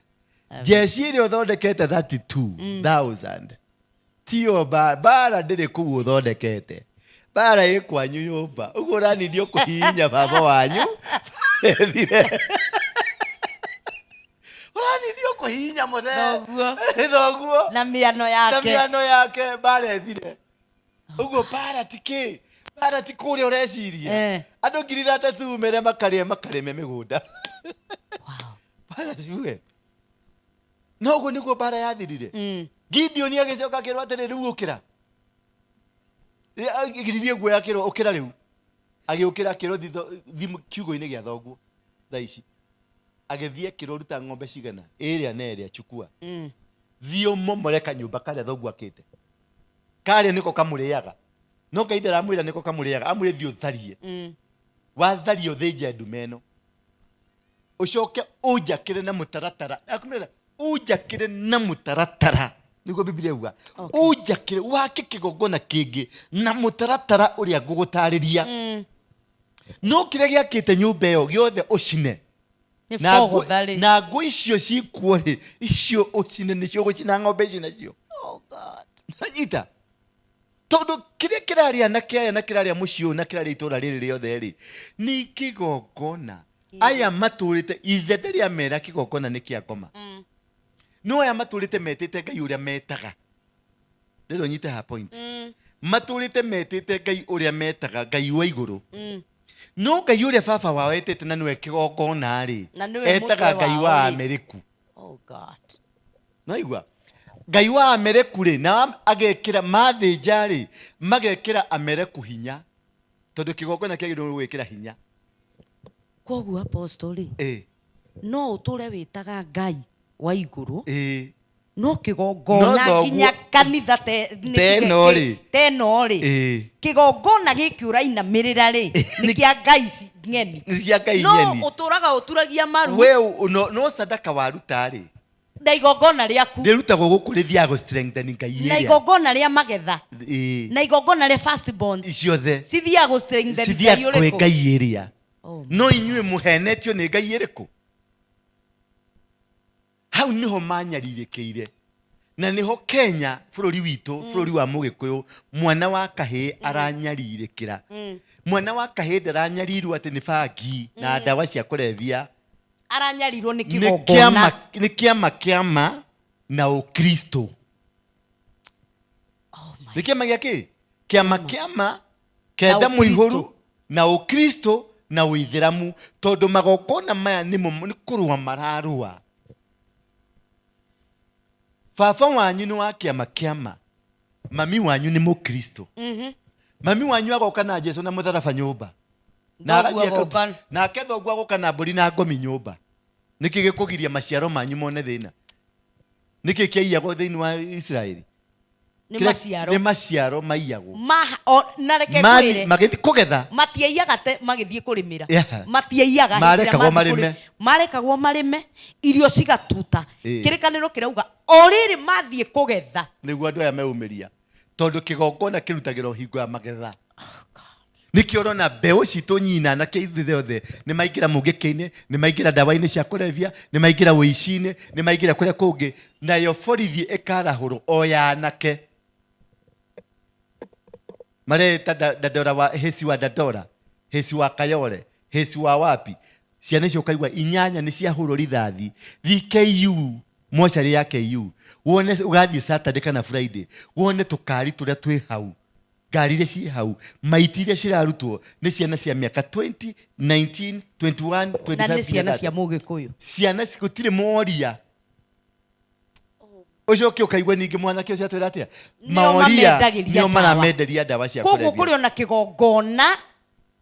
Speaker 2: jesi iri uthondekete 32,000 tio bara ndiri kuu uthondekete bara ikwanyu nyumba uguo uranidio kuhinya baba wanyu thire uranidio kuhinya muthe thoguo
Speaker 1: na miano yake
Speaker 2: bara thire uguo bara tikuria ureciria andu 3,000 mere makarime migunda. Bara ciwe no uguo niguo bara yathirire. Gideon agicoka akirwo atiri riu ukira agiririe guo akirwo ukira riu agiukira akirwo thimu kiugo-ini gia thoguo thaa ici agithie akirwo ruta ng'ombe cigana iria na iria chukua thio momore kanyumba karia thoguo akite karia niko kamuriaga no Ngai ndaramwira niko kamuriaga amwire thio tharie wathario thinje ndumeno ucoke ujakire na mutaratara akumira ujakire na mutaratara niguo Biblia uga unjakire wake kigongona kingi na mutaratara uria ngugutariria no kiria giakite nyumba iyo giothe ucine na ngũ icio cikuo ri icio ucine nicio gucina ng'ombe icio nacio. Oh God, nyita tondu kiria kiraria na kiraria muciĩ na kiraria itura riri riothe ri ni kigongona. Aya maturite ithe ndaria mera kigongona ni kia ngoma no aya maturite metete Ngai uria metaga rero nyite ha point maturite metete Ngai uria metaga Ngai wa iguru no Ngai uria baba wao etete na niwe kigongona ri etaga Ngai wa Ameriku. Oh God, no igua Ngai wa Ameriku ri na agekira mathinja ri magekira Ameriku hinya tondu kigongona kiagirwo gwikira hinya.
Speaker 1: Koguo apostoli no uture witaga Ngai wa iguru no kigongona nginya kanitha teno ri kigongona giki urainamirira ri ni kia Ngai ng'eni no uturaga uturagia maru
Speaker 2: we no sadaka waruta ri
Speaker 1: na igongona riaku
Speaker 2: rirutagwo gukurithia go strengthen Ngai iria
Speaker 1: na igongona ria magetha na igongona ria first born
Speaker 2: ciothe
Speaker 1: cithia go strengthen Ngai uriku
Speaker 2: Ngai iria. No inyue muhenetio ni Ngai iriku hau niho manyaririkeire na niho Kenya bururi witu bururi wa Mugikuyu mwana wa kahii aranyaririkira mwana wa kahii ndaranyarirwo ati ni bangi na ndawa cia kurevia
Speaker 1: aranyarirwo ni kigongona
Speaker 2: ni kiama na Ukristo. Ni kiama giaki kiama kenda muihuru na Ukristo na Uithiramu tondu magongona maya ni kurua mararua. Baba wanyu ni wa kiama mami wanyu ni Mukristo mami wanyu agoka na Jesu na mutharaba nyumba na ketho gwa goka na mburi na ngomi nyumba niki gikugiria maciaro manyu mone thina niki kiaiyago thiini wa Israeli ni maciaro maiyago
Speaker 1: na reke kwire
Speaker 2: magithi kugetha
Speaker 1: matiaiyaga te magithie kurimira
Speaker 2: matiaiyaga
Speaker 1: marekagwo marime irio cigatuta kirikaniro kirauga oriri mathie kugetha
Speaker 2: niguo andu aya meumiria tondu kigongona kirutagirwo hingo ya magetha. Nikio rona mbeu citu nyina na keithithe othe ni maingira mugiki-ini ni maingira ndawa-ini cia kurevia ni maingira uici-ini ni maingira kuria kungi na yo borithi ikarahurwo oyanake mareta Ndura wa heci wa Ndura heci wa Kayole heci wa wapi ciana icio kaigua inyanya ni cia hurwo rithathi VKU mochari ya KU wone ugathie Saturday kana Friday wone tukari turia twi hau ngari iria ci hau maiti iria cirarutwo ni ciana cia miaka 20 19 21 25
Speaker 1: na ni ciana cia Mugikuyu
Speaker 2: ciana gutire moria ucio kio kaigua ningi mwana kio ciatwira atia maoria nio maramenderia ndawa cia kurevia
Speaker 1: koguo kuri ona kigongona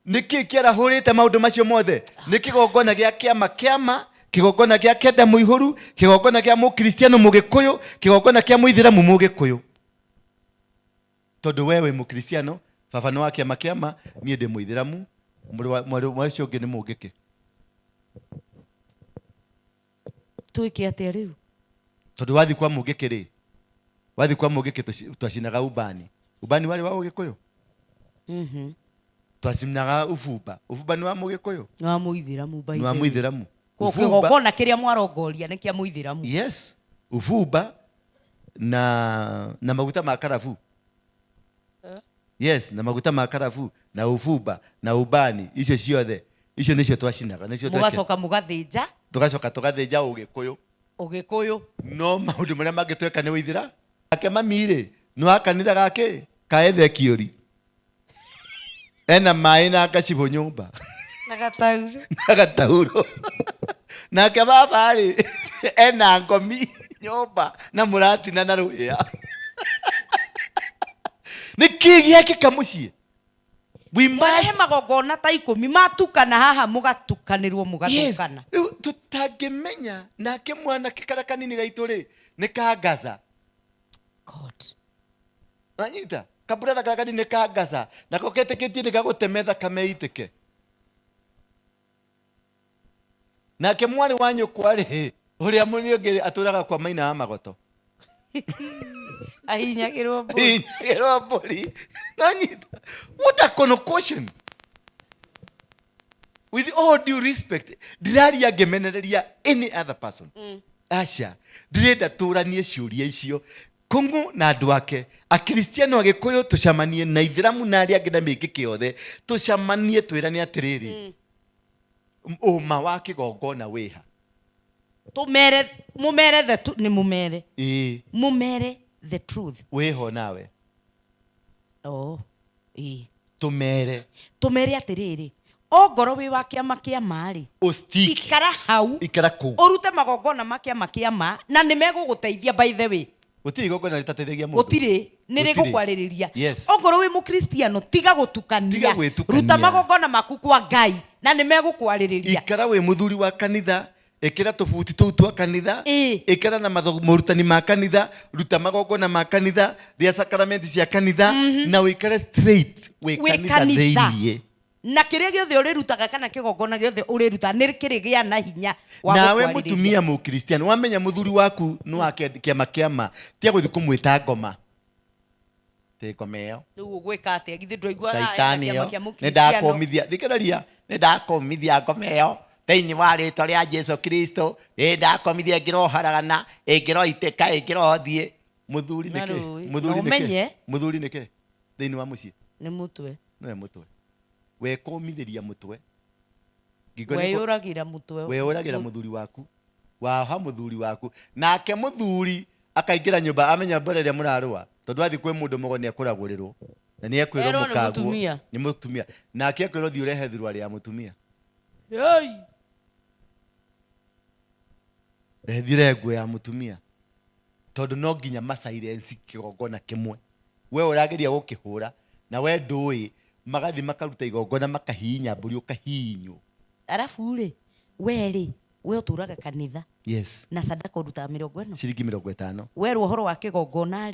Speaker 2: niki kiarahurite maundu macio mothe ni kigongona gia kiama kigongona gia kenda muihuru kigongona gia Mukristiano Mugikuyu kigongona kia Muithiramu Mugikuyu tondu wewe Mukristiano baba no wake kiama nie ndi Muithiramu mwa cio ngi ni mugiki
Speaker 1: tuike atia riu
Speaker 2: tondu wathi kwa mugiki ri wathi kwa mugiki twacinaga ubani wari wa Mugikuyu twacinaga ufumba ni wa Mugikuyu
Speaker 1: ni wa Muithiramu
Speaker 2: ni wa Muithiramu
Speaker 1: kigongona kiria mwarongoria ni kia Muithiramu.
Speaker 2: Yes, ufumba na maguta ma karafu yes na maguta ma karafu na ufumba na ubani icio ciothe icio nicio twacinaga nicio
Speaker 1: mugacoka mugathinja
Speaker 2: tugathinja Ugikuyu no maundu maria mangitweka ni Uithira ake mamire no akanitha gake kaethe kiori ena mai na akacibo nyumba na gatauro na ke baba ri ena ngomi nyumba na muratina na ruya nikigia kikamucie
Speaker 1: he magongona ta 10 matukana haha mugatukanirwo mugatukana
Speaker 2: tutangimenya nake mwana kikara kanini gaitu ri ni kangaza
Speaker 1: God
Speaker 2: anyita kabura kara kanini kangaza na koketeketie ni gagutemetha kameitike nake mwari wanyu kwari uria munionge aturaga kwa maina ya magoto
Speaker 1: ahinyagirwo mburi
Speaker 2: nanyita. What a connotation. With all due respect, ndiraria ngemenereria any other person. Acha, ndirenda turanie ciuria icio. Kungu na andu ake, akristiano agikuyu tucamanie na ithiramu na aria angĩ na mĩingĩ kĩothe, tucamanie twĩrane atiriri. Uma wa kĩgongona wĩha.
Speaker 1: Mumere the truth ni mumere. Mumere the truth.
Speaker 2: Wĩho nawe.
Speaker 1: Oh.
Speaker 2: Tumere
Speaker 1: atiriri. Ogoro wi wa kiama kia mari. Ikara hau.
Speaker 2: Ikara ku.
Speaker 1: Orute magongona makia ma na nimeguguteithia by the way.
Speaker 2: Gutiri gongona ritateithagia mundu.
Speaker 1: Gutiri nirigukwaririria.
Speaker 2: Yes.
Speaker 1: Ogoro wi mukristiano tiga gutukania. Ruta magongona maku kwa Ngai na nimegukwaririria.
Speaker 2: Ikara we muthuri wa kanitha. Ekera tofuti tu twa kanitha. Ekera na morutani ma kanitha. Ruta magongona ma kanitha. Ria sakramenti cia kanitha. Na wikare straight. We kanitha theinie.
Speaker 1: Na kiria giothe urirutaga kana kigongona giothe uriruta nirikiria na hinya wa
Speaker 2: nawe mutumia mu Kristiano wamenya muthuri waku no akiama tia guthi kumwita ngoma te komeo
Speaker 1: riu gwika atia githi ndroigua
Speaker 2: kiama mu Kristiano ndakomithia thikiraria ndakomithia ngomeo thĩinĩ wa rĩtwa rĩa Jesu Kristo ndakomithia ngiroharagana ngiroitĩka ngirothie muthuri nĩke thĩinĩ wa mũciĩ
Speaker 1: nĩ mutwe
Speaker 2: we komithiria mutwe
Speaker 1: weyuragira
Speaker 2: muthuri waku waha muthuri waku nake muthuri akaingira nyumba amenya mbere ria murarua tondu athi kwe mundu mogoni akuragũrĩrwo na ni ekwirwo mukaguo ni mutumia nake ekwirwo thi urehe thurwa ria mutumia rehithire nguo ya mutumia tondu no nginya masilence kigongona kimwe we urageria gukihura na we ndui magathi makaruta igongona makahinya mburi ukahinyo
Speaker 1: arafu we uturaga kanitha na sadaka uruta 40
Speaker 2: ciringi 50
Speaker 1: we ruhoro wa kigongona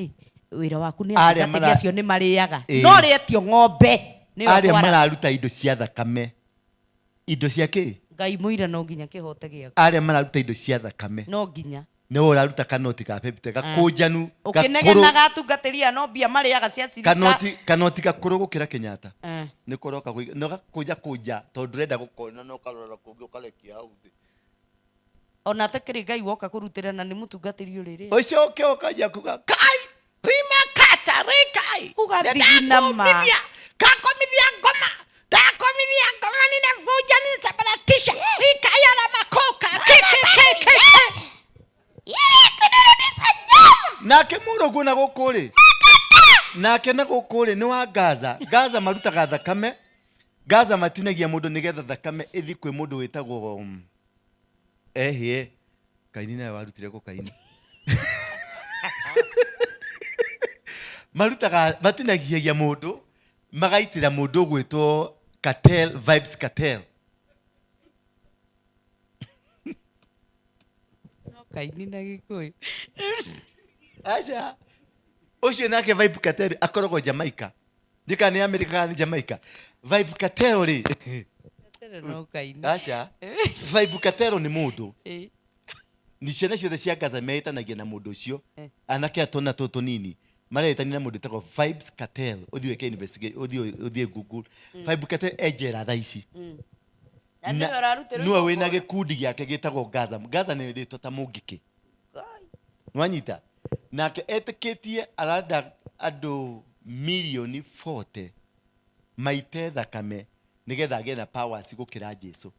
Speaker 1: wira waku ni athigatia acio ni mariaga no rietio ng'ombe ni
Speaker 2: aria mararuta indo cia thakame indo cia ki
Speaker 1: Ngai muira no nginya kihote giaku
Speaker 2: aria mararuta indo cia thakame
Speaker 1: no nginya
Speaker 2: ne uraruta kanoti ka pepite gakunjanu
Speaker 1: ukinega na gatungatiria no mbia mariaga cia cirika
Speaker 2: kanoti gakuru gukira Kenyatta ni koroka no kunja tondu renda gukona no karora kungi ukalekia uthi
Speaker 1: ona tekiri Ngai woka kurutira na ni mutungatiri uriri
Speaker 2: ucio ukiokaja kuga kai rima kata rikai
Speaker 1: ugathigina ma
Speaker 2: kakomithia ngoma nina vuja ni sabaratisha ikaya na makoka nake murogu na gukuri nake na gukuri ni wa Gaza marutaga thakame Gaza matinagia mundu nigetha thakame ithi kwi mundu witagwo kaini nawe warutire ko kaini marutaga matinagia mundu magaitira mundu gwitwo vibes cartel
Speaker 1: kaini na gikuyu
Speaker 2: acha ucio nake vibe cartel akoragwo Jamaica ndika ni America kana ni Jamaica vibe cartel ri
Speaker 1: no kaini
Speaker 2: acha vibe cartel ni mundu ni ciana ciothe cia Gaza meitanagia na mundu ucio anake atona toto nini maretani na mundu tako vibes cartel uthi weke investigate uthi Google vibe cartel ejera thaici no we na gikundi giake gitagwo Gaza ni rito ta mungiki nwanyita nake etikitie arada andu milioni 40 maite thakame nigetha agĩe na powers gukira Jesu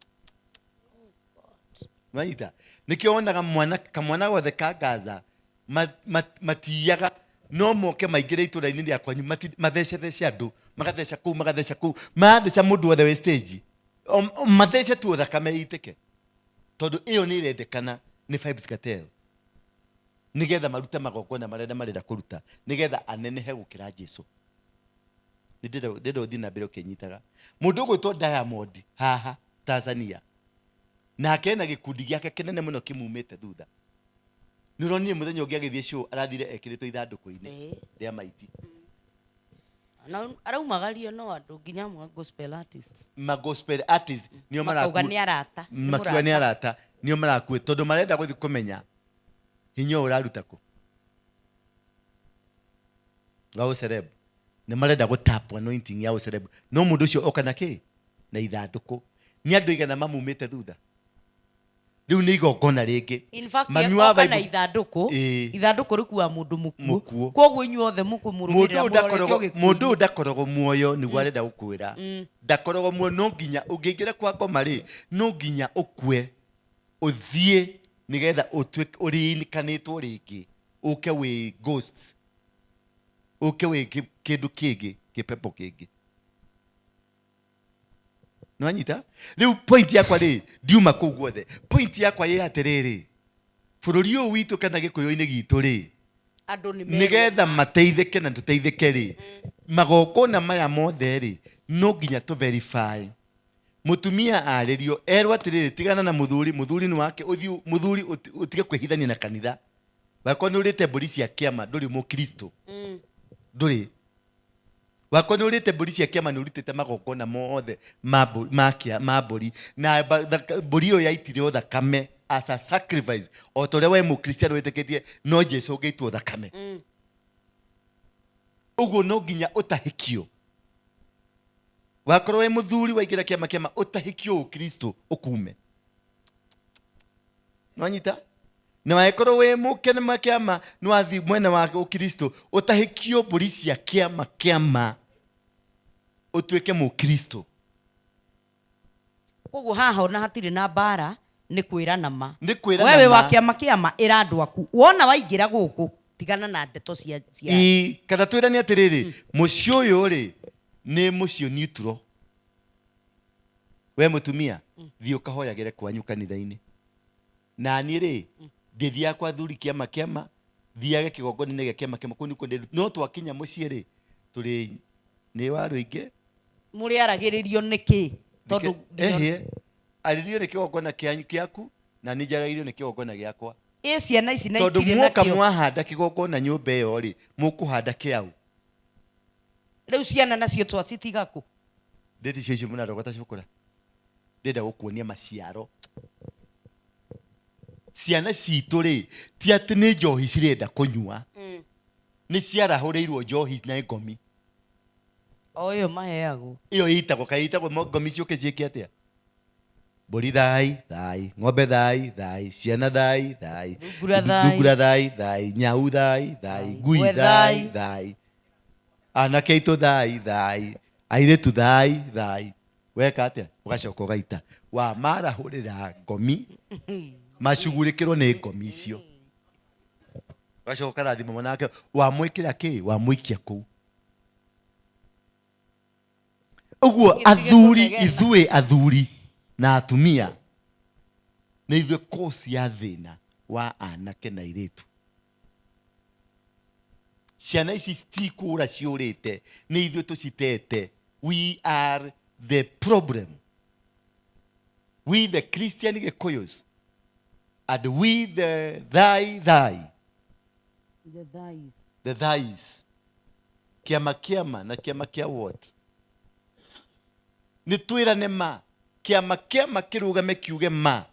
Speaker 2: nwanyita nikio wonaga kamwana gothe ka Gaza matiyaga no moke maingire itũra-inĩ rĩa kwanyu mathece andu magatheca kuu matheca mundu wothe we stage mathece tu thakame itike tondu iyo ni irendekana ni vibes cartel nigetha maruta magongona marenda kuruta nigetha anenehe gukira Jesu ndĩrenda uthi na mbere ukinyitaga mundu gwitwo Diamond haha Tanzania nake na gikundi giake kinene muno kimumite thutha nironire muthenya ungi agithie show arathire ekiritwo ithanduku-ini ria maiti
Speaker 1: na araumagario no andu nginya gospel artists
Speaker 2: nio maraku makiuga ni arata nio maraku tondu marenda guthi kumenya hinya uraruta ku ngao celeb ne marenda go tap anointing ya celeb no mundu ucio oka na ki na ithanduku ni andu igana mamumite thutha riu ni igongona ringi
Speaker 1: in fact oka na ithanduku rikuwa mundu mukuo koguo inyuothe mukumurumira
Speaker 2: mundu ndakorogo muoyo ni arenda gukwira ndakorogo muoyo no nginya ungiingira kwa ngoma ri no nginya ukue uthie nigetha uriinikanitwo ringi uke wi ghost uke wi kindu kingi kipepo kingi no anyita riu point yakwa ri ndiuma kuu guothe point yakwa ye atiriri bururi uyu witu kana gikuyu-ini gitu ri
Speaker 1: andu
Speaker 2: nigetha mateithike na tuteithike ri magongona maya mothe ri no nginya tu verify mutumia aririo erwa atiriri tigana na muthuri ni wake uthio muthuri utige kwihithania na kanitha wako ni urite mburi cia kiama nduri mu Kristo nduri wako ni urite mburi cia kiama ni urutite magongona mothe ma mburi na mburi yo yaitire thakame as a sacrifice o tore we mu Kristiano witeketie no Jesu ungeitwo thakame uguo no nginya utahikio wakorwo we muthuri waingira kiama utahikio Kristo ukume nwanyita na wakorwo we mukene kiama no athi mwena wa Kristo utahikio mburi cia kiama utuike mu Kristo
Speaker 1: koguo haha ona hatire na bara ni kwirana ma wewe wa kiama irandu aku wona waingira guku tigana na ndeto cia
Speaker 2: kada twirani atiriri mucio uyu ri ni mucio neutral we mutumia thio kahoyagire kwanyu kanitha-ini na ni ri ngithia kwa thuri kiama thiage kigongona-ini gia kiama kuni kundi no twakinya mucie ri turi ni wa ruingi
Speaker 1: muri aragiririo niki tondu
Speaker 2: aririo ni kigongona kiaku na ni njaragirio ni kigongona giakwa
Speaker 1: ciana ici na
Speaker 2: tondu muoka mwahanda kigongona nyumba iyo ri mukuhanda kiau
Speaker 1: riu ciana nacio twacitiga ku
Speaker 2: ndeti cio muna rogota cukura ndenda gukuonia maciaro ciana citu ri ti ati ni njohi cirenda kunyua ni ciarahuriirwo njohi na ngomi
Speaker 1: oyo maheagwo
Speaker 2: iyo itagwo ngomi ciuke ciike atia mburi thai ng'ombe thai ciana thai thungura thai nyau thai ngui thai anake aitu thai airetu thai weka atia ugacoka ugaita wa marahurira ngomi macugurikirwo ni ngomi icio ugacoka rathimo monake wa mwikira ki wa mwikia kuu uguo athuri na atumia na ithuĩ kosi ya thĩna wa anake na airĩtu ciana ici citikũra ciũrĩte nĩ ithuĩ tũcitete we are the problem we the Christian Gikuyus and we the thais kiama na kiama kia what nĩ twĩrane ma kiama kirugame kiuge ma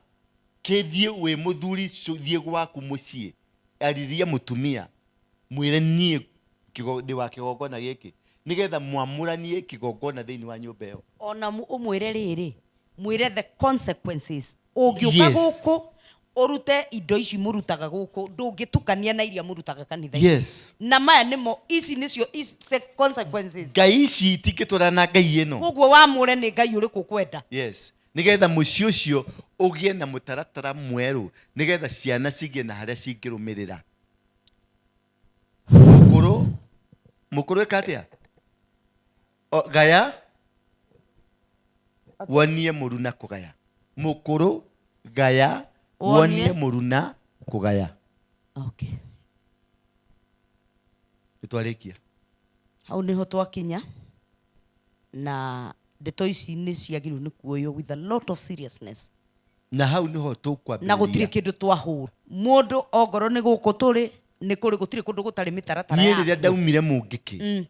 Speaker 2: kithie we muthuri thie gwaku mucie ariria mutumia mwire nie kigodi wa kigongona giki nigetha mwamuranie kigongona thiini wa nyumba iyo
Speaker 1: ona umwire riri mwire the consequences ungiuka guku urute indo ici murutaga guku ndungitukania na iria murutaga kanitha na maya nimo ici nicio consequences
Speaker 2: ngai ici tikitwara na ngai ino
Speaker 1: koguo wamure ni ngai uriku kwenda
Speaker 2: nigetha mucio ucio ugie na mutaratara mweru nigetha ciana cigie na haria cingirumirira mukuru ekatia gaya wonie muruna kugaya mukuru gaya wonie muruna kugaya
Speaker 1: okay
Speaker 2: itwarikia
Speaker 1: hau niho twakinya na ndeto ici ni ciagirwo ni kuoyo with a lot of seriousness
Speaker 2: na hau niho tukwambia
Speaker 1: na gutire kindu twahura mundu ongoro ni guku turi ni kuri gutire kundu gutari mitaratara
Speaker 2: ya ni ndaumire mungiki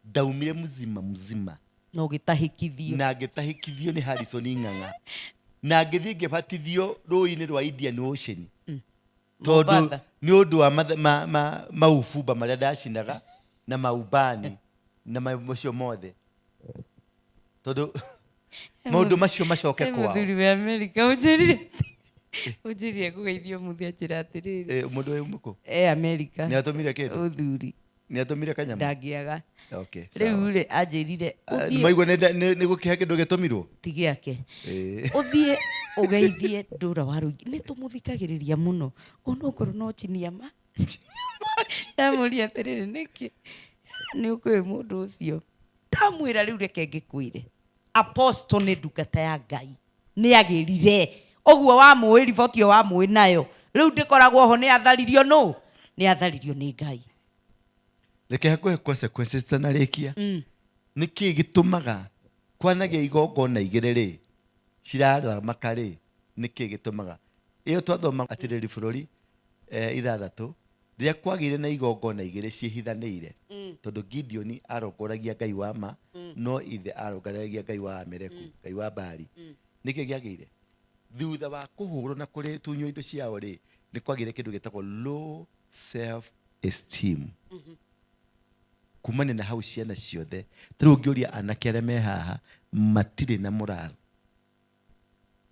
Speaker 2: ndaumire muzima
Speaker 1: no gitahikithio
Speaker 2: na gitahikithio ni Harrison Ng'ang'a na ngithie ngibatithio rũĩ-inĩ rwa Indian Ocean tondu ni undu wa maufumba maria ndacinaga na maubani na macio mothe tondu maundu macio macoke kwao.
Speaker 1: Muthuri wa Amerika ujirie kugeithio muthia njira atiriri
Speaker 2: mundu uyu muko
Speaker 1: Amerika
Speaker 2: ni atumire kindu
Speaker 1: uthuri
Speaker 2: ni atumire kanyama
Speaker 1: ndagiaga.
Speaker 2: Okay,
Speaker 1: riu ri anjirire
Speaker 2: maigua ni gukiha kindu gitumirwo
Speaker 1: tigiake uthie ugeithie Ndura wa Ruigi ni tumuthikagiriria muno onokorwo no chinia ma ndamuria atiriri niki ni ukwe mundu ucio ndamwira riu reke ngikwire apostle ni ndungata ya Ngai ni agirire oguo wa muwi riboti wa muwi nayo riu ndikoragwo ho ni atharirio no ni atharirio ni Ngai.
Speaker 2: Reke hakwe consequences tanarikia niki gitumaga kwanagia igongona igire ri cirara makari niki gitumaga iyo twathoma atiriri bururi ithathatu riria kwagire na igongona igire ciehithanire tondu Gideon arongoragia Ngai wa ma no ithe arongoragia Ngai wa Amereku Ngai wa Bari niki giagire thutha wa kuhurwo na kuri tunyo indo ciao ri ni kwagire kindu gitagwo low self esteem kumane na hau ciana ciothe tru ngiuria anake aria me haha matire na moral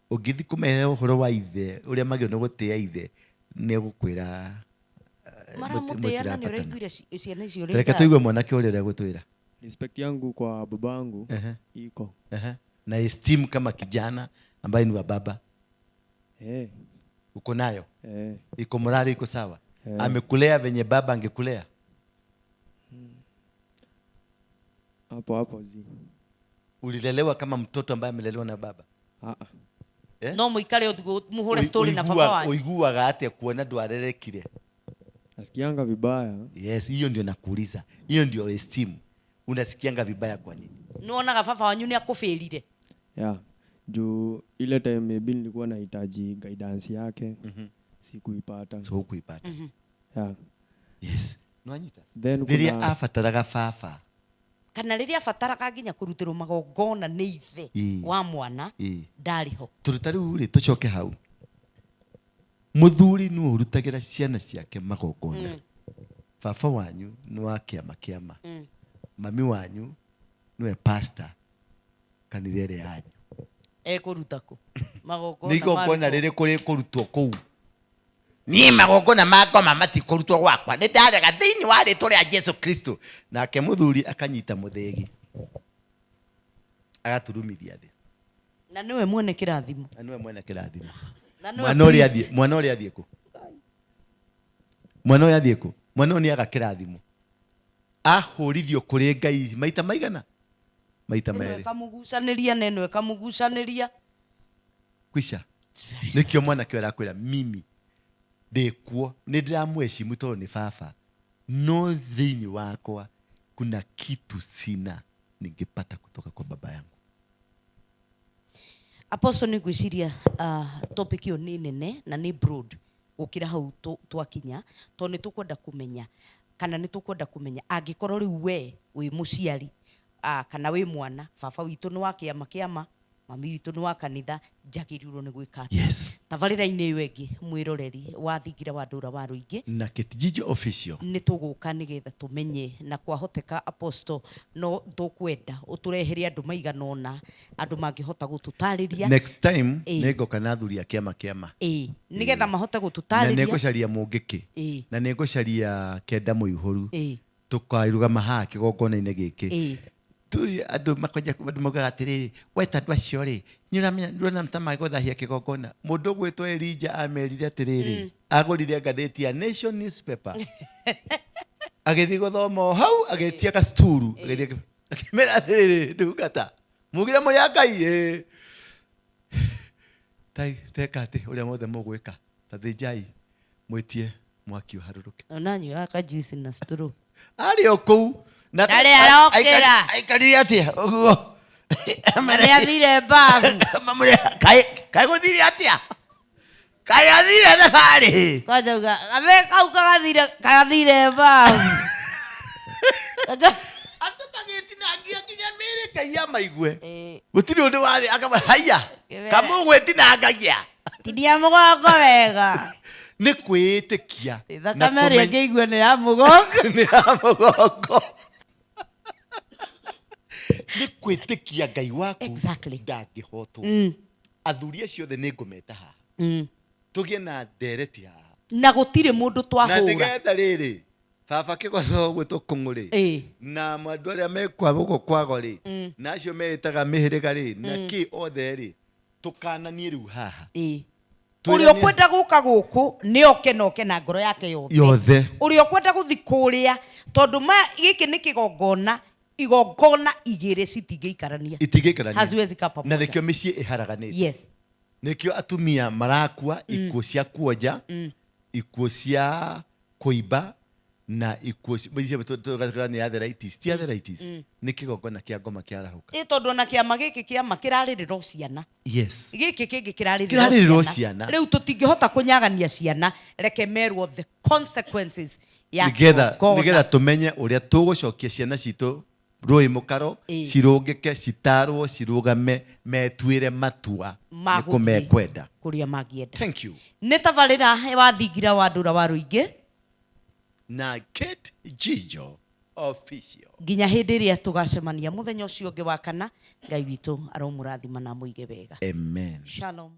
Speaker 2: ugithi kumehe uhoro wa ithe uria magio no gutia ithe ni gukwira
Speaker 1: mara muteana ni uraiguire ciana icio ri
Speaker 2: reke tuigue mwanake uria gutwira
Speaker 3: respect yangu kwa babangu iko
Speaker 2: na esteem kama kijana ambaye ni wa baba uko nayo iko morali iko sawa amekulea venye baba angekulea
Speaker 3: hapo zi
Speaker 2: ulilelewa kama mtoto ambaye amelelewa na baba
Speaker 1: no muikare uthigo muhure story na baba wanyu
Speaker 2: uiguaga atia kuona ndwarerekire
Speaker 3: nasikianga vibaya
Speaker 2: yes hiyo ndio nakuuliza hiyo ndio esteem unasikianga vibaya kwa nini
Speaker 1: nuonaga baba wanyu ni akufirire
Speaker 3: juu ile time maybe nilikuwa nahitaji guidance yake sikuipata
Speaker 2: so kuipata yes nwanyita
Speaker 3: then
Speaker 2: riria afataraga baba
Speaker 1: kana riria afataraga nginya kurutirwo magongona ni ithe wa mwana ndariho
Speaker 2: turutariu ri tucoke hau muthuri nu urutagira ciana ciake magongona baba wanyu ni wa kiama mami wanyu niwe pastor kanithere yanyu
Speaker 1: kurutako magongona
Speaker 2: nigongona riri kuri kurutwo kuu ni magongona makwa mamati kurutwo gwakwa ni ndarega thiini wa ritwa ria Jesu Kristo nake muthuri akanyita muthegi agaturumithia thi
Speaker 1: na niwe mwene kirathimo
Speaker 2: mwana uri athie ku mwana ni aga kirathimo ahurithio kuri Ngai maita maigana maita mere
Speaker 1: kamugucaniria neno kamugucaniria
Speaker 2: kwisha nikio mwana kio arakwira mimi ndikuo ni ndiramweshimu tondu ni baba no thiini wakwa kuna kitu sina ningepata kutoka kwa baba yangu.
Speaker 1: Apostle ni gwiciria topic yo ni nene na ni broad gukira hau twakinya to ni tukwenda kumenya kana ni tukwenda kumenya angikorwo riu we wi muciari kana wi mwana baba witu ni wa kiama mami witu ni wa kanitha njagirirwo ni gwika tabarira-ini iyo ingi mwiroreri wa Thingira wa Ndura wa Ruigi
Speaker 2: na THingira official
Speaker 1: ni tuguka nigetha tumenye na kwahoteka Apostle no tukwenda uturehere andu maiganona andu mangihota gututariria
Speaker 2: next time nego kana thuri ya kiama
Speaker 1: nigetha mahote gututariria
Speaker 2: na nego caria mungiki na nego caria kenda muihuru tukairuga maha kigongona-ini giki andu makoja andu maugaga atiriri weta andu acio ri niuramenya ndurona mtama guthahia kigongona mundu gwitwo Elijah amerire atiriri agurire ngatheti ya Nation newspaper agithi guthoma hau agetia ka sturu agithi akimera atiriri ndugata mugire muri Ngai tekate uria mothe mugwika tathinjai mwitie mwaki uharuruke
Speaker 1: onanyu aka juice na sturu
Speaker 2: ari oku
Speaker 1: na dale arokera
Speaker 2: aikarire atia uguo
Speaker 1: mare athire babu
Speaker 2: mamure kai guthire atia kai athire na bari
Speaker 1: kwajuga ave kau kathire babu
Speaker 2: andu magitinangia nginya miri Ngai amaigue gutiri undu wathi akaba haya kamugwetinangagia
Speaker 1: tidia mugongo wega
Speaker 2: nĩ kwĩĩtĩkia
Speaker 1: thakame ĩrĩa ngĩigua nĩ ya mũgongo
Speaker 2: nĩ ya mũgongo nĩ kwĩtĩkia Ngai waku
Speaker 1: Exactly.
Speaker 2: ndangĩhotwo athuri acio othe nĩ ngũmeta haha tũgĩe na ndereti haha
Speaker 1: na gũtirĩ mũndũ
Speaker 2: na
Speaker 1: twahũra
Speaker 2: nĩgetha rĩrĩ baba kĩgotho ũguo tũkũng'ũ-rĩ na andũ arĩa mekwa gũkũ kwago-rĩ na acio meĩtaga mĩhĩrĩga-rĩ na kĩ othe-rĩ tũkananie rĩu haha
Speaker 1: ũrĩa ũkwenda gũka gũkũ nĩ oke na oke na ngoro yake yothe ũrĩa ũkwenda gũthi kũrĩa tondũ gĩkĩ nĩ kĩgongona igongona igĩrĩ citingĩikarania haziwezi kaa pamoja
Speaker 2: na nĩkĩo mĩciĩ ĩharaganĩte
Speaker 1: yes
Speaker 2: nĩkĩo atumia marakua ikuũ cia kuonja ikuũ cia kũimba na ikuũ nĩ arthritis ti arthritis nĩ kĩgongona kĩa ngoma kĩarahũka
Speaker 1: tondũ na kĩama gĩkĩ kĩama kĩrarĩrĩrwo ciana
Speaker 2: yes
Speaker 1: gĩkĩ kĩngĩ kĩrarĩrĩrwo ciana rĩu tũtingĩhota kũnyagania ciana reke merwo the consequences ya
Speaker 2: nĩgetha tũmenye ũrĩa tũgũcokia ciana citũ rũĩ mũkaro cirũngĩke citarwo cirũgame metuĩre matua nĩ kũmekwenda
Speaker 1: kũrĩa mangĩenda
Speaker 2: thank you
Speaker 1: nĩ tabarĩra wa Thingira wa Ndura wa Rũingĩ
Speaker 2: na Kate Jijo official
Speaker 1: nginya hĩndĩ ĩrĩa tũgacemania mũthenya ũcio ũngĩ wa kana Ngai witũ aromũrathima na mũige wega
Speaker 2: amen
Speaker 1: shalom